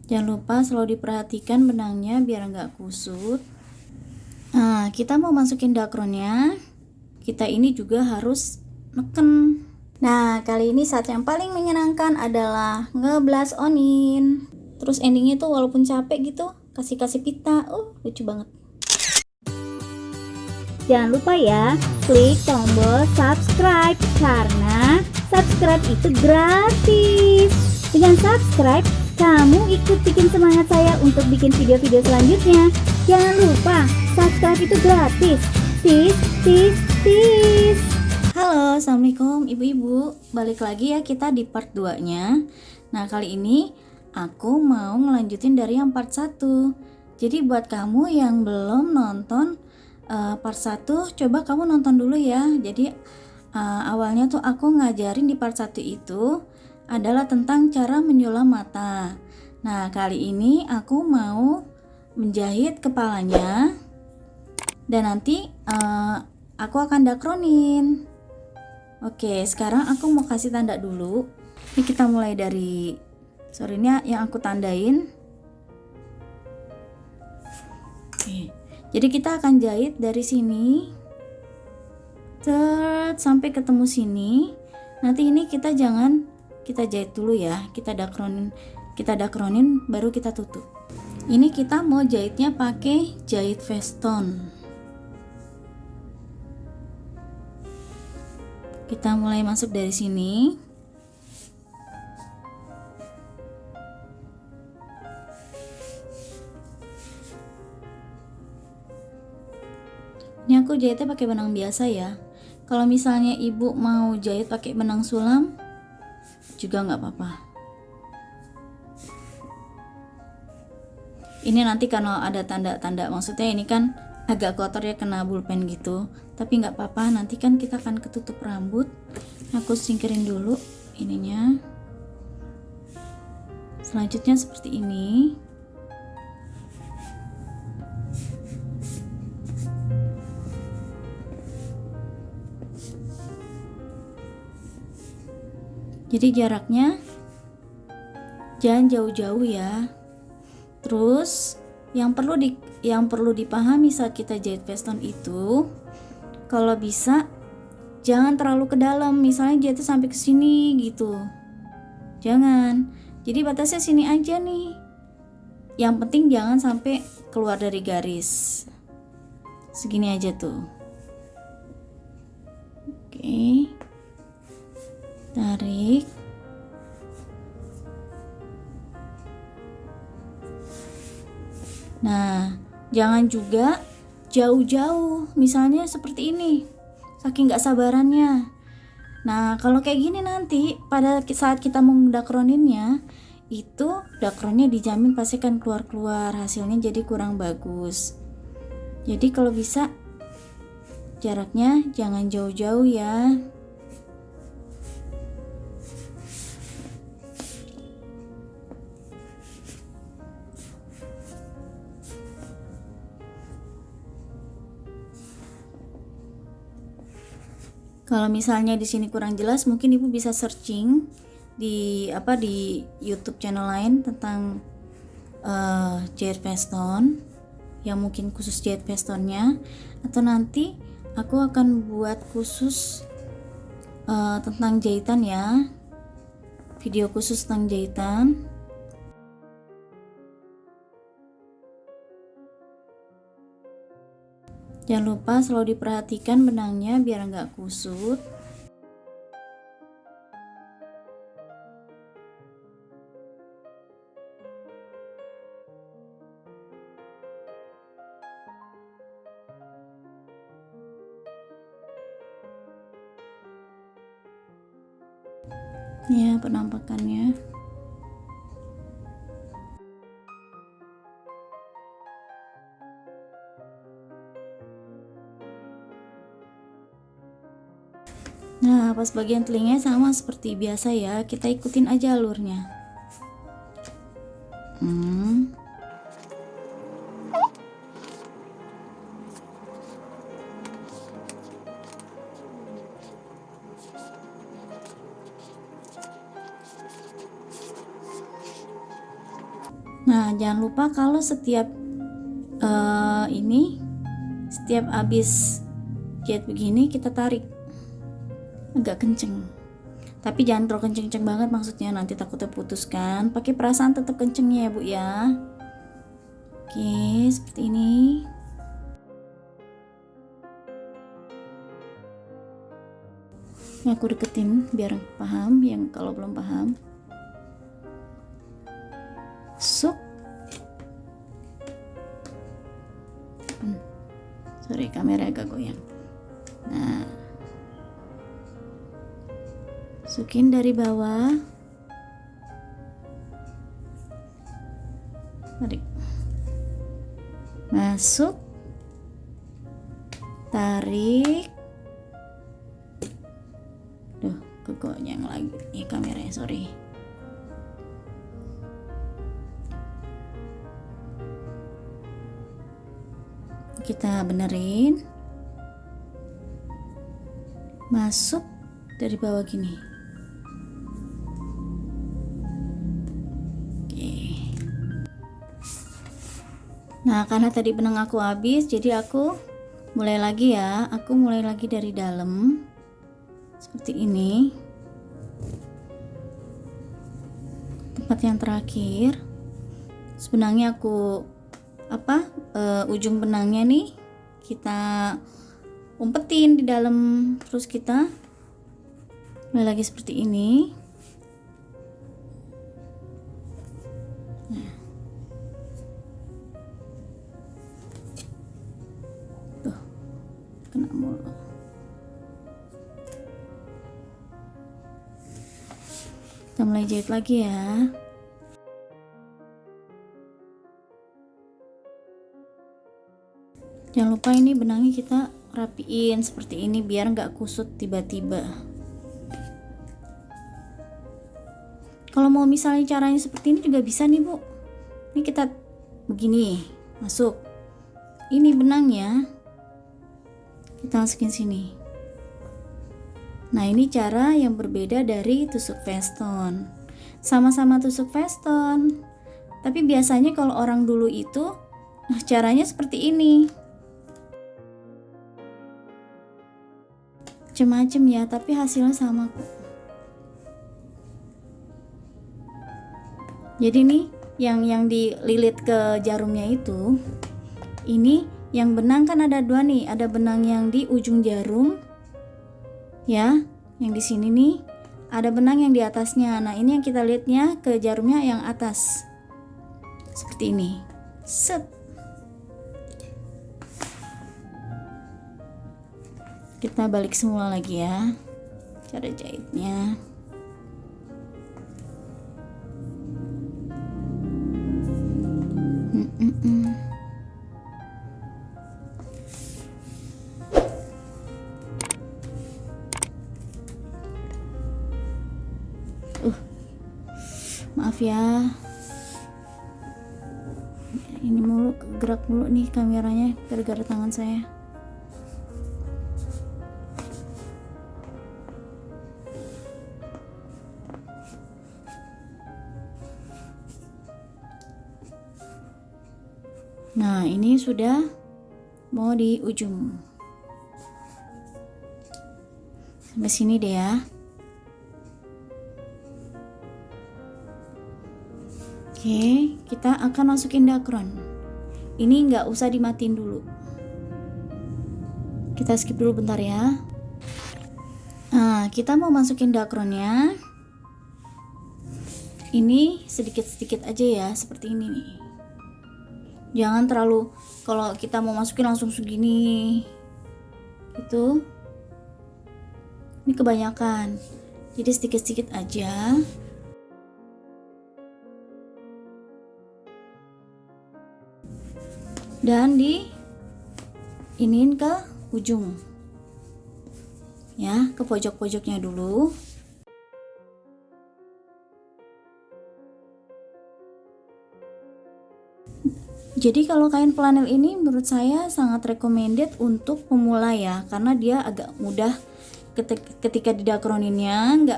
Jangan lupa selalu diperhatikan benangnya biar nggak kusut. Nah, kita mau masukin dakronnya. Kita ini juga harus neken. Nah, kali ini saat yang paling menyenangkan adalah ngeblas onin. Terus endingnya tuh walaupun capek gitu, kasih pita. Lucu banget. Jangan lupa ya, klik tombol subscribe karena subscribe itu gratis. Dengan subscribe, kamu ikut bikin semangat saya untuk bikin video-video selanjutnya. Jangan lupa, subscribe itu gratis. Tis. Halo, assalamualaikum ibu-ibu. Balik lagi ya kita di part 2 nya. Nah, kali ini aku mau ngelanjutin dari yang part 1. Jadi buat kamu yang belum nonton part 1, coba kamu nonton dulu ya. Jadi awalnya tuh aku ngajarin di part 1 itu adalah tentang cara menyulam mata. Nah, kali ini aku mau menjahit kepalanya dan nanti aku akan dakronin. Oke, sekarang aku mau kasih tanda dulu. Ini kita mulai dari ini yang aku tandain. Oke. Jadi kita akan jahit dari sini sampai ketemu sini. Nanti ini kita jahit dulu ya. Kita dakronin baru kita tutup. Ini kita mau jahitnya pakai jahit veston. Kita mulai masuk dari sini. Ini aku jahitnya pakai benang biasa ya. Kalau misalnya ibu mau jahit pakai benang sulam juga nggak apa-apa. Ini nanti kalau ada tanda-tanda, maksudnya ini kan agak kotor ya, kena pulpen gitu, tapi nggak apa-apa, nanti kan kita akan ketutup rambut. Aku singkirin dulu ininya. Selanjutnya seperti ini. Jadi jaraknya jangan jauh-jauh ya. Terus yang perlu dipahami saat kita jahit veston itu, kalau bisa jangan terlalu ke dalam. Misalnya jahitnya sampai ke sini gitu. Jangan. Jadi batasnya sini aja nih. Yang penting jangan sampai keluar dari garis. Segini aja tuh. Oke. Tarik. Nah, jangan juga jauh-jauh, misalnya seperti ini, saking gak sabarannya. Nah, kalau kayak gini nanti pada saat kita mau dakroninnya, itu dakronnya dijamin pasti kan keluar hasilnya jadi kurang bagus. Jadi kalau bisa jaraknya jangan jauh-jauh ya. Kalau misalnya di sini kurang jelas, mungkin ibu bisa searching di YouTube channel lain tentang jahit veston, yang mungkin khusus jahit vestonnya, atau nanti aku akan buat khusus tentang jahitan ya, video khusus tentang jahitan. Jangan lupa selalu diperhatikan benangnya biar nggak kusut. Ya, penampakannya. Nah, pas bagian telinganya sama seperti biasa ya, kita ikutin aja alurnya. Nah, jangan lupa kalau setiap setiap habis jahit begini kita tarik agak kenceng, tapi jangan terlalu kenceng banget, maksudnya nanti takutnya putus kan. Pakai perasaan tetap kencengnya ya Bu ya. Oke, seperti ini. Ini aku deketin biar paham, yang kalau belum paham. Sorry, kamera agak goyang. Nah, masukin dari bawah, tarik, masuk, tarik. Kegoyang lagi nih kameranya, sorry. Kita benerin, masuk dari bawah gini. Oke. Nah, karena tadi benang aku habis, jadi aku mulai lagi ya. Aku mulai lagi dari dalam seperti ini, tempat yang terakhir. Sebenarnya aku ujung benangnya nih kita umpetin di dalam, terus kita mulai lagi seperti ini. Nah, tuh kena mulu. Kita mulai jahit lagi ya. Jangan lupa ini benangnya kita rapiin seperti ini biar nggak kusut tiba-tiba. Kalau mau misalnya caranya seperti ini juga bisa nih Bu. Ini kita begini, masuk. Ini benangnya kita masukin sini. Nah, ini cara yang berbeda dari tusuk veston. Sama-sama tusuk veston, tapi biasanya kalau orang dulu itu caranya seperti ini. Macem-macem ya, tapi hasilnya sama kok. Jadi nih yang dililit ke jarumnya itu, ini yang benang kan ada dua nih, ada benang yang di ujung jarum ya, yang di sini nih, ada benang yang di atasnya. Nah, ini yang kita lihatnya ke jarumnya yang atas seperti ini. Set. Kita balik semula lagi ya cara jahitnya. Maaf ya, ini mulu gerak mulu nih kameranya gara-gara tangan saya. Nah, ini sudah mau di ujung. Sampai sini deh ya. Oke, kita akan masukin dakron. Ini nggak usah dimatiin dulu. Kita skip dulu bentar ya. Nah, kita mau masukin dakronnya. Ini sedikit-sedikit aja ya, seperti ini nih. Jangan terlalu, kalau kita mau masukin langsung segini gitu, ini kebanyakan, jadi sedikit-sedikit aja. Dan iniin ke ujung ya, ke pojok-pojoknya dulu. Jadi kalau kain flanel ini menurut saya sangat recommended untuk pemula ya, karena dia agak mudah ketika didakroninnya,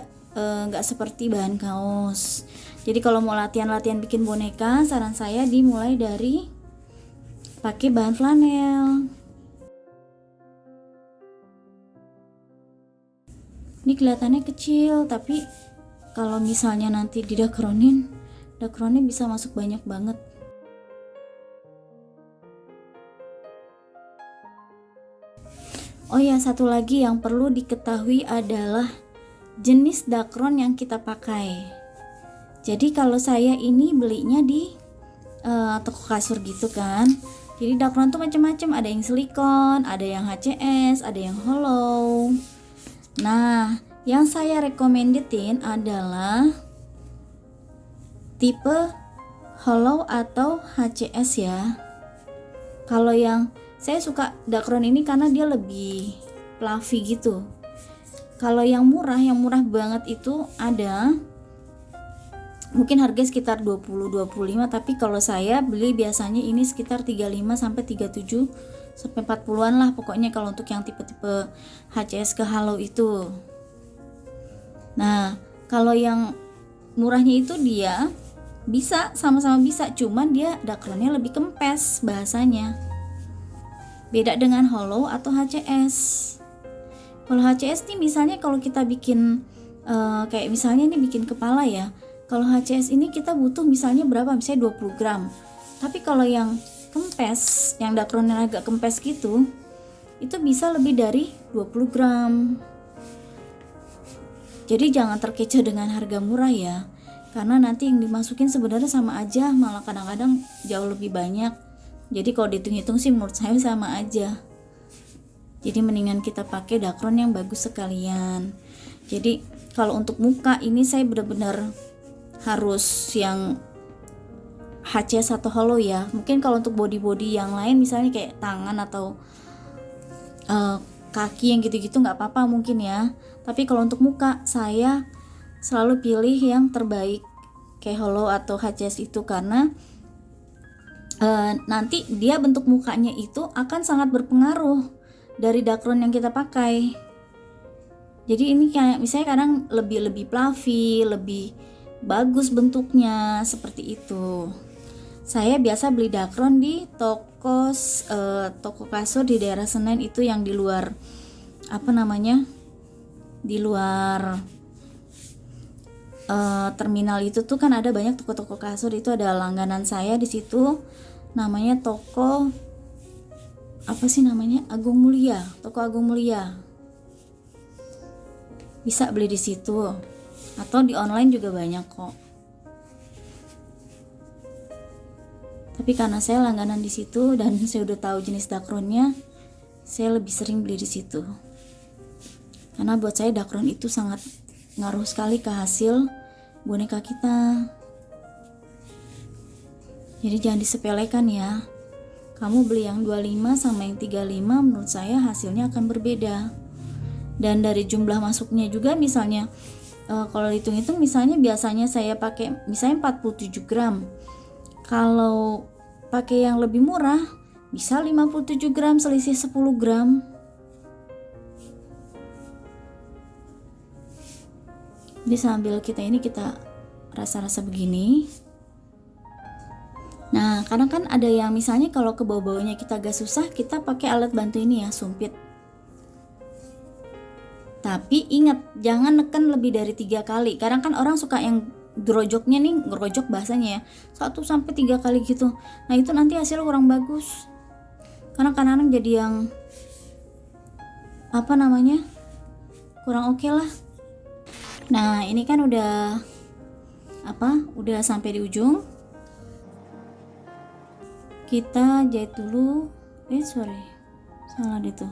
nggak seperti bahan kaos. Jadi kalau mau latihan-latihan bikin boneka, saran saya dimulai dari pakai bahan flanel. Ini kelihatannya kecil, tapi kalau misalnya nanti didakronin, dakronnya bisa masuk banyak banget. Oh ya, satu lagi yang perlu diketahui adalah jenis dakron yang kita pakai. Jadi kalau saya ini belinya di toko kasur gitu kan. Jadi dakron tuh macam-macam, ada yang silikon, ada yang HCS, ada yang hollow. Nah, yang saya recommendedin adalah tipe hollow atau HCS ya. Kalau yang saya suka dakron ini karena dia lebih fluffy gitu. Kalau yang murah banget itu ada mungkin harga sekitar 20-25, tapi kalau saya beli biasanya ini sekitar 35 sampai 37 sampai 40-an lah pokoknya kalau untuk yang tipe-tipe HCS ke hollow itu. Nah, kalau yang murahnya itu dia bisa sama-sama bisa, cuman dia dakronnya lebih kempes bahasanya. Beda dengan hollow atau HCS. Kalau HCS nih misalnya kalau kita bikin kayak misalnya nih bikin kepala ya. Kalau HCS ini kita butuh misalnya berapa? Misalnya 20 gram. Tapi kalau yang kempes, yang dakronnya agak kempes gitu, itu bisa lebih dari 20 gram. Jadi jangan terkecoh dengan harga murah ya. Karena nanti yang dimasukin sebenarnya sama aja, malah kadang-kadang jauh lebih banyak. Jadi kalau dihitung-hitung sih menurut saya sama aja. Jadi mendingan kita pakai dakron yang bagus sekalian. Jadi kalau untuk muka ini saya benar-benar harus yang HCS atau hollow ya. Mungkin kalau untuk body-body yang lain misalnya kayak tangan atau kaki yang gitu-gitu nggak apa-apa mungkin ya. Tapi kalau untuk muka saya selalu pilih yang terbaik kayak hollow atau HCS itu karena nanti dia bentuk mukanya itu akan sangat berpengaruh dari dakron yang kita pakai. Jadi ini kayak misalnya kadang lebih fluffy, lebih bagus bentuknya seperti itu. Saya biasa beli dakron di toko kasur di daerah Senen itu yang di luar di luar terminal itu tuh kan ada banyak toko-toko kasur, itu ada langganan saya di situ. Namanya toko Agung Mulia, toko Agung Mulia. Bisa beli di situ atau di online juga banyak kok. Tapi karena saya langganan di situ dan saya udah tahu jenis dakronnya, saya lebih sering beli di situ. Karena buat saya dakron itu sangat ngaruh sekali ke hasil boneka kita. Jadi jangan disepelekan ya. Kamu beli yang 25 sama yang 35 menurut saya hasilnya akan berbeda. Dan dari jumlah masuknya juga misalnya kalau hitung-hitung misalnya biasanya saya pakai misalnya 47 gram. Kalau pakai yang lebih murah bisa 57 gram, selisih 10 gram. Jadi sambil kita rasa-rasa begini. Nah, kadang kan ada yang misalnya kalau ke bawah-bawahnya kita agak susah, kita pakai alat bantu ini ya, sumpit. Tapi ingat, jangan neken lebih dari 3 kali. Kadang kan orang suka yang gerojoknya nih, gerojok bahasanya ya, 1-3 kali gitu. Nah itu nanti hasilnya kurang bagus. Karena kadang-kadang jadi yang kurang oke lah. Nah ini kan udah sampai di ujung. Kita jahit dulu. Salah deh tuh.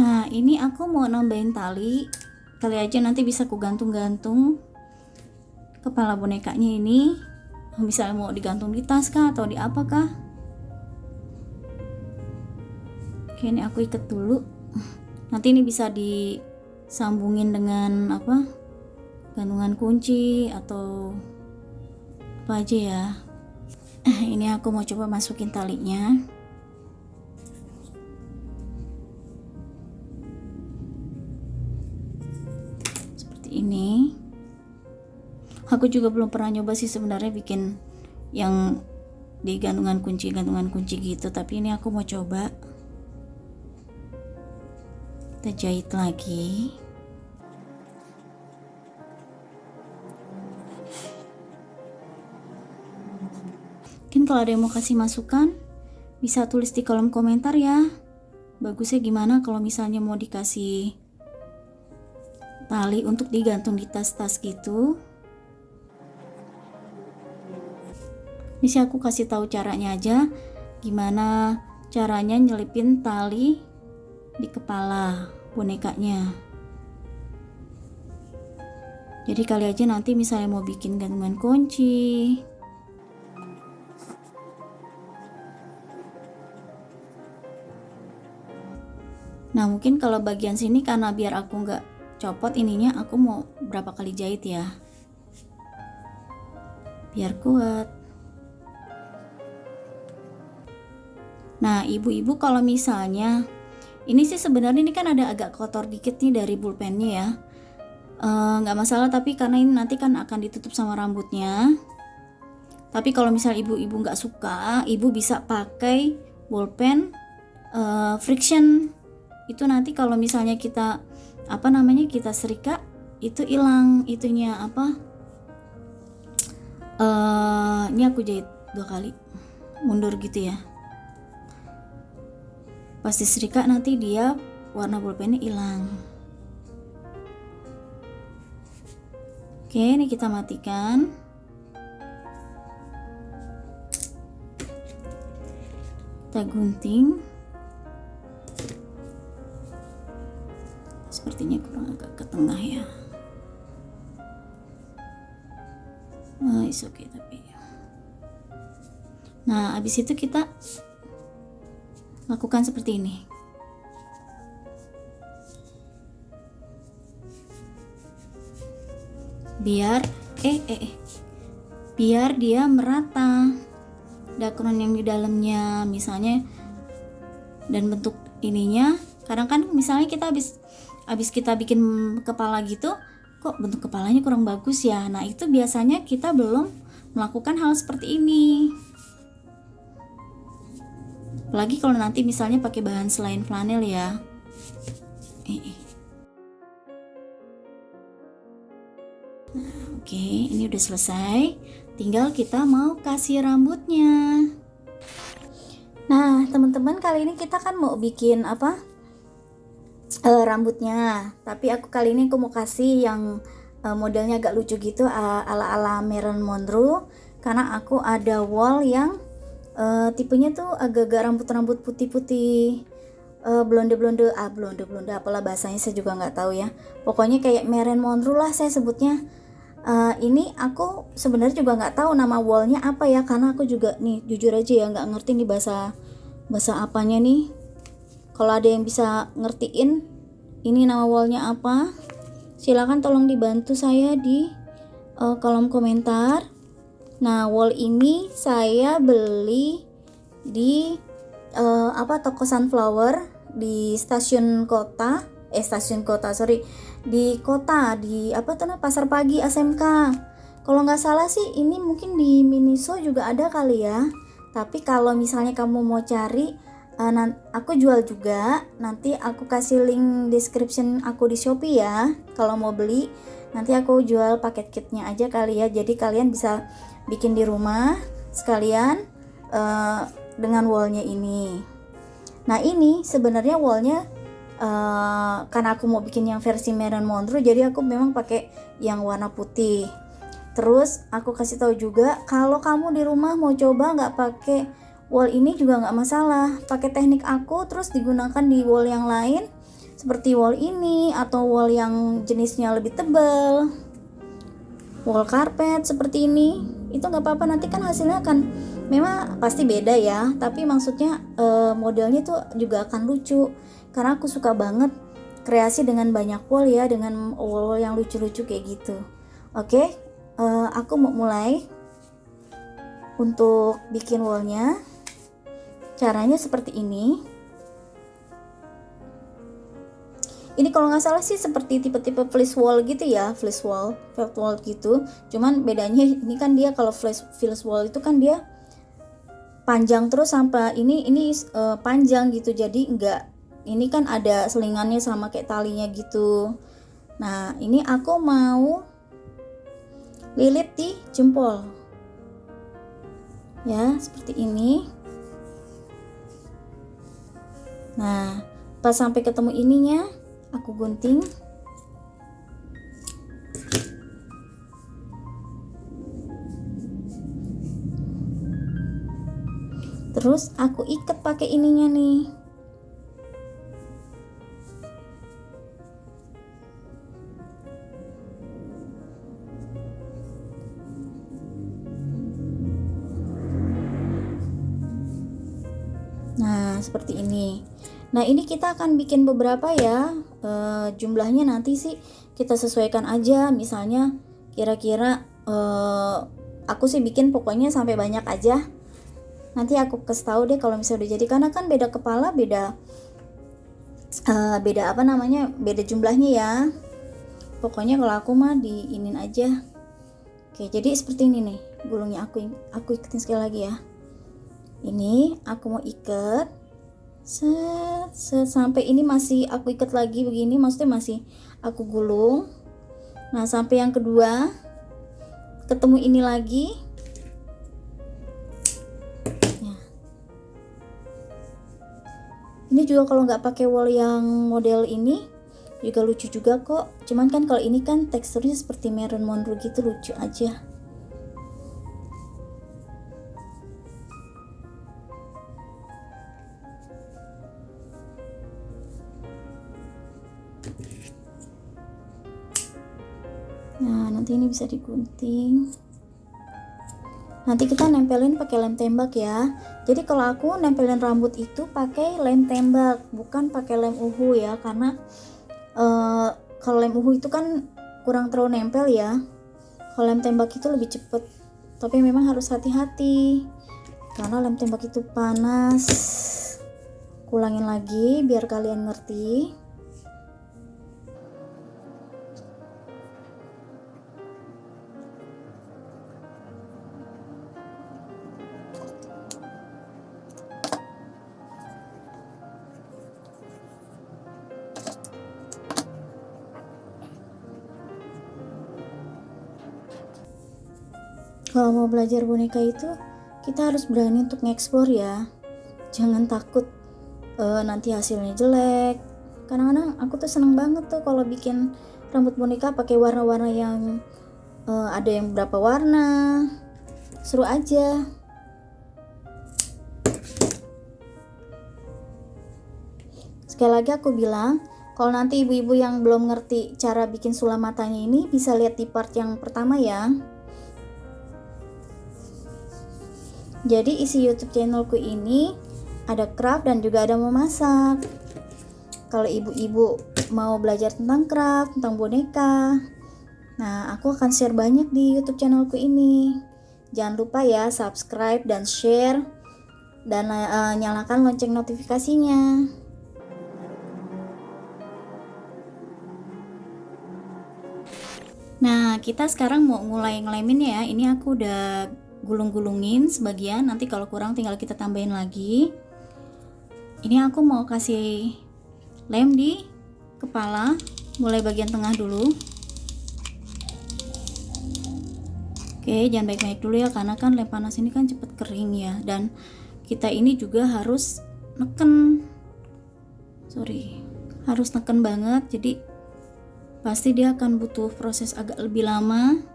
Nah, ini aku mau nambahin tali. Kali aja nanti bisa aku gantung-gantung kepala bonekanya ini. Misalnya mau digantung di tas kah atau di apa kah. Oke, ini aku ikat dulu. Nanti ini bisa disambungin dengan apa? Gantungan kunci atau apa aja ya. Ini aku mau coba masukin talinya. Ini aku juga belum pernah nyoba sih sebenarnya bikin yang di gantungan kunci gitu, tapi ini aku mau coba. Kita jahit lagi. Mungkin kalau ada yang mau kasih masukan bisa tulis di kolom komentar ya. Bagusnya gimana kalau misalnya mau dikasih tali untuk digantung di tas-tas gitu. Ini sih aku kasih tahu caranya aja, gimana caranya nyelipin tali di kepala bonekanya. Jadi kali aja nanti misalnya mau bikin gantungan kunci, nah mungkin kalau bagian sini karena biar aku nggak copot ininya, aku mau berapa kali jahit ya biar kuat. Nah ibu-ibu kalau misalnya ini sih sebenarnya ini kan ada agak kotor dikit nih dari pulpennya ya, nggak masalah, tapi karena ini nanti kan akan ditutup sama rambutnya. Tapi kalau misalnya ibu-ibu nggak suka, ibu bisa pakai pulpen friction. Itu nanti kalau misalnya kita kita serika itu hilang itunya apa, ini aku jahit 2 kali mundur gitu ya, pasti serika nanti dia warna pulpennya hilang. Oke, ini kita matikan. Kita gunting. Sepertinya kurang agak ke tengah ya. It's okay tapi. Nah, habis itu kita lakukan seperti ini. Biar biar dia merata dakunan yang di dalamnya misalnya, dan bentuk ininya. Kadang kan misalnya kita habis kita bikin kepala gitu, kok bentuk kepalanya kurang bagus ya. Nah itu biasanya kita belum melakukan hal seperti ini. Apalagi kalau nanti misalnya pakai bahan selain flanel ya. Nah, oke, ini udah selesai. Tinggal kita mau kasih rambutnya. Nah teman-teman, kali ini kita kan mau bikin apa? Rambutnya, tapi kali ini aku mau kasih yang modelnya agak lucu gitu, ala-ala Marilyn Monroe, karena aku ada wall yang tipenya tuh agak-agak rambut-rambut putih-putih, blonde-blonde, apalah bahasanya saya juga nggak tahu ya, pokoknya kayak Marilyn Monroe lah saya sebutnya. Ini aku sebenarnya juga nggak tahu nama wallnya apa ya, karena aku juga nih jujur aja ya nggak ngerti nih bahasa apanya nih. Kalau ada yang bisa ngertiin ini nama wallnya apa, silakan tolong dibantu saya di kolom komentar. Nah wall ini saya beli di toko Sunflower di di kota di Pasar Pagi SMK. Kalau nggak salah sih ini mungkin di Miniso juga ada kali ya. Tapi kalau misalnya kamu mau cari, aku jual juga, nanti aku kasih link description aku di Shopee ya. Kalau mau beli nanti aku jual paket kitnya aja kali ya, jadi kalian bisa bikin di rumah sekalian dengan wallnya ini. Nah ini sebenarnya wallnya karena aku mau bikin yang versi Marilyn Monroe, jadi aku memang pakai yang warna putih. Terus aku kasih tahu juga kalau kamu di rumah mau coba nggak pakai wall ini juga nggak masalah, pakai teknik aku terus digunakan di wall yang lain seperti wall ini atau wall yang jenisnya lebih tebal, wall carpet seperti ini, itu nggak apa-apa. Nanti kan hasilnya akan memang pasti beda ya, tapi maksudnya modelnya tuh juga akan lucu, karena aku suka banget kreasi dengan banyak wall ya, dengan wall yang lucu-lucu kayak gitu. Oke, aku mau mulai untuk bikin wallnya. Caranya seperti ini. Ini kalau nggak salah sih seperti tipe-tipe fleece wall gitu ya, fleece wall, felt wall gitu. Cuman bedanya ini kan dia kalau fleece wall itu kan dia panjang terus sampai ini panjang gitu. Jadi enggak, ini kan ada selingannya sama kayak talinya gitu. Nah, ini aku mau lilit di jempol. Ya, seperti ini. Nah, pas sampai ketemu ininya, aku gunting. Terus aku ikat pakai ininya nih. Nah, seperti ini. Nah, ini kita akan bikin beberapa ya. Jumlahnya nanti sih kita sesuaikan aja. Misalnya kira-kira aku sih bikin pokoknya sampai banyak aja. Nanti aku kasih tahu deh kalau misalnya udah jadi, karena kan beda kepala, beda beda jumlahnya ya. Pokoknya kalau aku mah diinin aja. Oke, jadi seperti ini nih gulungnya. Aku iketin sekali lagi ya. Ini aku mau ikat sampai ini masih aku ikat lagi begini, maksudnya masih aku gulung. Nah, sampai yang kedua ketemu ini lagi ya. Ini juga kalau nggak pakai wall yang model ini juga lucu juga kok. Cuman kan kalau ini kan teksturnya seperti Marilyn Monroe gitu, lucu aja. Nah, nanti ini bisa digunting. Nanti kita nempelin pakai lem tembak ya. Jadi kalau aku nempelin rambut itu pakai lem tembak, bukan pakai lem uhu ya, karena kalau lem uhu itu kan kurang terlalu nempel ya. Kalau lem tembak itu lebih cepet, tapi memang harus hati-hati karena lem tembak itu panas. Ulangin lagi biar kalian ngerti. Kalau mau belajar boneka itu kita harus berani untuk ngeksplor ya. Jangan takut nanti hasilnya jelek. Kadang-kadang aku tuh seneng banget tuh kalau bikin rambut boneka pakai warna-warna yang ada yang berapa warna. Seru aja. Sekali lagi aku bilang, kalau nanti ibu-ibu yang belum ngerti cara bikin sulam matanya ini bisa lihat di part yang pertama ya. Jadi isi YouTube channelku ini ada craft dan juga ada memasak. Kalau ibu-ibu mau belajar tentang craft, tentang boneka, nah aku akan share banyak di YouTube channelku ini. Jangan lupa ya subscribe dan share dan nyalakan lonceng notifikasinya. Nah, kita sekarang mau mulai ngelemin ya. Ini aku udah gulung-gulungin sebagian, nanti kalau kurang tinggal kita tambahin lagi. Ini aku mau kasih lem di kepala, mulai bagian tengah dulu. Oke, jangan banyak-banyak dulu ya, karena kan lem panas ini kan cepet kering ya, dan kita ini juga harus neken, harus neken banget, jadi pasti dia akan butuh proses agak lebih lama.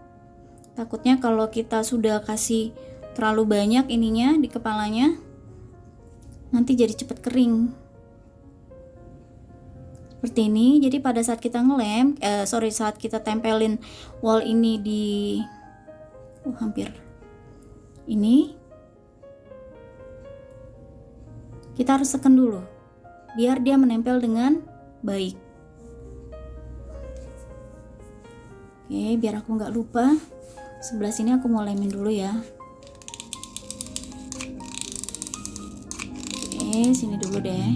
Takutnya kalau kita sudah kasih terlalu banyak ininya di kepalanya, nanti jadi cepet kering. seperti ini. Jadi pada saat kita ngelem, saat kita tempelin wall ini di hampir ini, kita harus tekan dulu biar dia menempel dengan baik. Oke, biar aku nggak lupa, sebelah sini aku mau lemin dulu ya. Oke, sini dulu deh.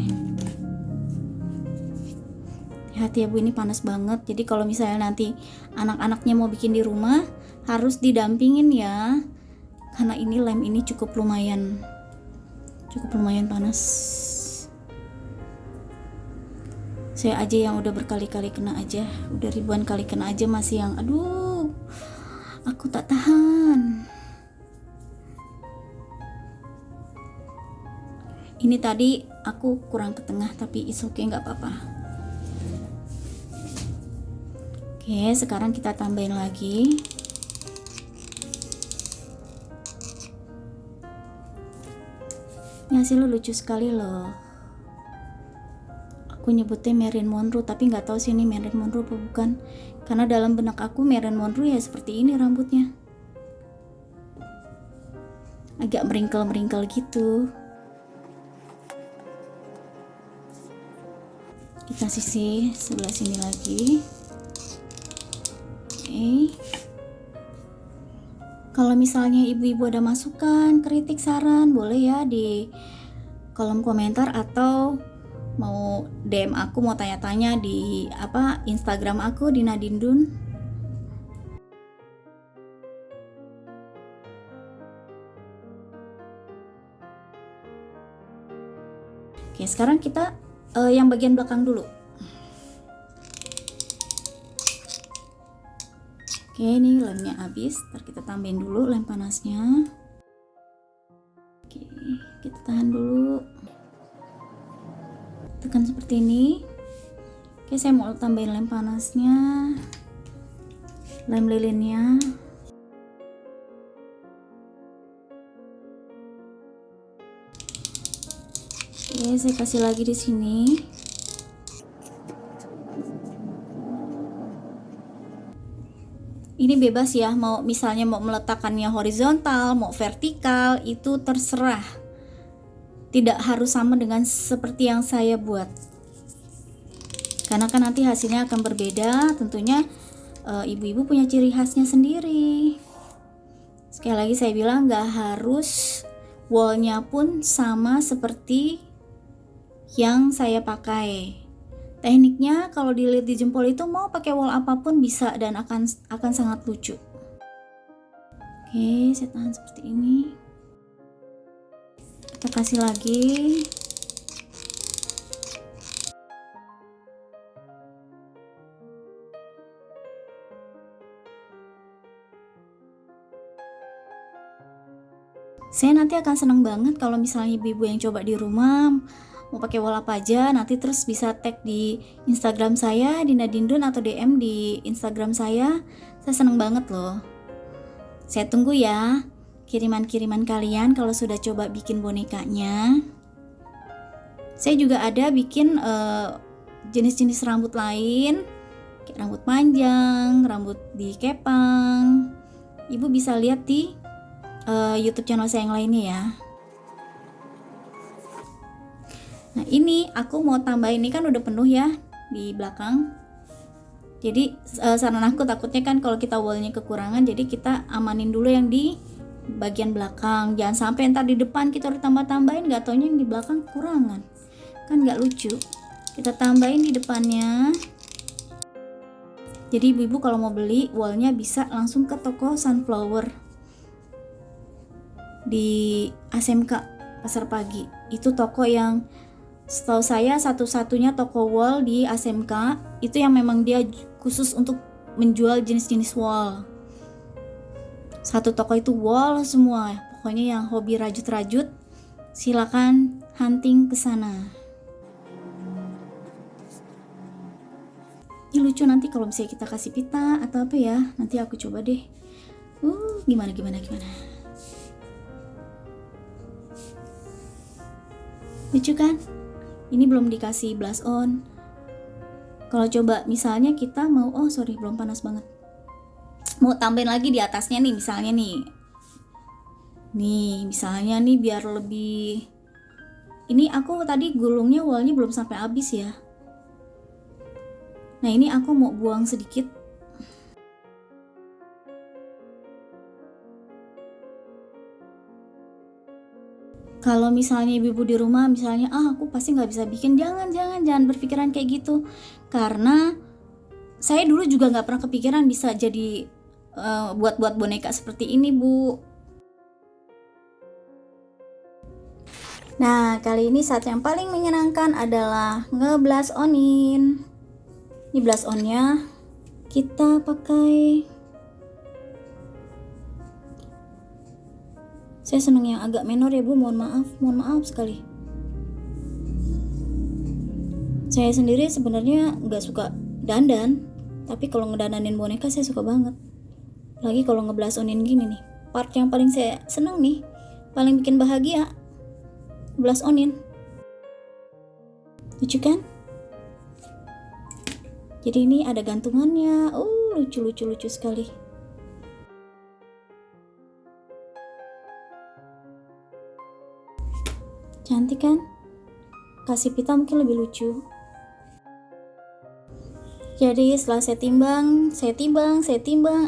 Hati ya Bu, ini panas banget. Jadi kalau misalnya nanti anak-anaknya mau bikin di rumah, harus didampingin ya. Karena ini lem ini cukup lumayan panas. Saya aja yang udah berkali-kali kena aja, udah ribuan kali kena aja masih yang aduh, aku tak tahan. Ini tadi aku kurang ke tengah, tapi it's okay, nggak apa-apa. Oke, sekarang kita tambahin lagi. Ini hasilnya lucu sekali loh. Aku nyebutnya Marilyn Monroe, tapi nggak tahu sih ini Marilyn Monroe apa bukan. Karena dalam benak aku Marilyn Monroe ya seperti ini rambutnya, agak meringkel gitu. Kita sisih sebelah sini lagi. Oke. Kalau misalnya ibu-ibu ada masukan, kritik, saran, boleh ya di kolom komentar atau mau DM aku, mau tanya-tanya di Instagram aku di Nadindun. Oke, sekarang kita yang bagian belakang dulu. Oke, ini lemnya habis, ntar kita tambahin dulu lem panasnya. Oke, kita tahan dulu. Tekan seperti ini. Oke, saya mau tambahin lem panasnya, lem lilinnya. Oke, saya kasih lagi di sini. Ini bebas ya, mau misalnya mau meletakkannya horizontal, mau vertikal, itu terserah. Tidak harus sama dengan seperti yang saya buat, karena kan nanti hasilnya akan berbeda. Tentunya ibu-ibu punya ciri khasnya sendiri. Sekali lagi saya bilang, nggak harus wallnya pun sama seperti yang saya pakai. Tekniknya kalau dilihat di jempol itu mau pakai wall apapun bisa dan akan sangat lucu. Oke, saya tahan seperti ini. Kita kasih lagi. Saya nanti akan senang banget kalau misalnya ibu-ibu yang coba di rumah mau pakai wall apa aja, nanti terus bisa tag di Instagram saya di Nadindun atau DM di Instagram saya. Saya senang banget loh. Saya tunggu ya kiriman-kiriman kalian kalau sudah coba bikin bonekanya. Saya juga ada bikin jenis-jenis rambut lain, kayak rambut panjang, rambut dikepang. Ibu bisa lihat di YouTube channel saya yang lainnya ya. Nah, ini aku mau tambahin, ini kan udah penuh ya di belakang. Jadi saran aku takutnya kan kalau kita wallnya kekurangan, jadi kita amanin dulu yang di bagian belakang. Jangan sampai ntar di depan kita udah tambah-tambahin, gak taunya yang di belakang kekurangan, kan gak lucu. Kita tambahin di depannya. Jadi ibu-ibu kalau mau beli wallnya bisa langsung ke toko Sunflower di ASMK Pasar Pagi. Itu toko yang setahu saya satu-satunya toko wall di ASMK itu yang memang dia khusus untuk menjual jenis-jenis wall. Satu toko itu wall semua. Pokoknya yang hobi rajut-rajut silakan hunting ke sana. Ini lucu nanti kalau misalnya kita kasih pita atau apa ya. Nanti aku coba deh. Gimana. Lucu kan? Ini belum dikasih blush on. Kalau coba misalnya kita mau, oh sorry belum panas banget, mau tambahin lagi di atasnya nih, misalnya nih misalnya nih biar lebih, ini aku tadi gulungnya awalnya belum sampai habis ya. Nah ini aku mau buang sedikit. Kalau misalnya ibu-ibu di rumah misalnya, aku pasti nggak bisa bikin, jangan berpikiran kayak gitu. Karena saya dulu juga nggak pernah kepikiran bisa jadi buat boneka seperti ini, Bu. Nah, kali ini saat yang paling menyenangkan adalah nge-blush onin. Ini blush onnya kita pakai, saya seneng yang agak menor ya Bu, mohon maaf sekali. Saya sendiri sebenarnya nggak suka dandan, tapi kalau ngedananin boneka saya suka banget. Lagi kalau nge-blush onin gini nih, part yang paling saya seneng nih, paling bikin bahagia, blush onin. Lucu kan? Jadi ini ada gantungannya, lucu sekali. Cantik kan? Kasih pita mungkin lebih lucu. Jadi setelah saya timbang,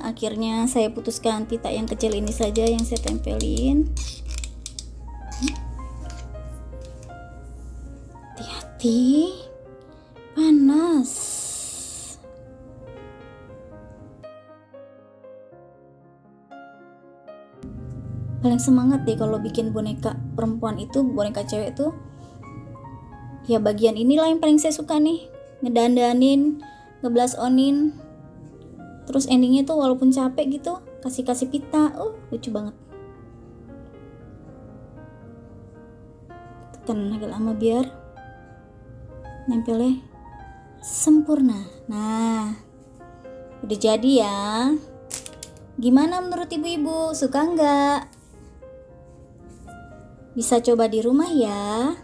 akhirnya saya putuskan pita yang kecil ini saja yang saya tempelin. Hati-hati, panas. Paling semangat deh kalau bikin boneka perempuan itu, boneka cewek tuh, ya bagian inilah yang paling saya suka nih, ngedandanin, nge-blush onin, terus endingnya tuh walaupun capek gitu kasih pita, lucu banget. Tekan agak lama biar nempelnya sempurna. Nah, udah jadi ya. Gimana menurut ibu-ibu, suka nggak? Bisa coba di rumah ya.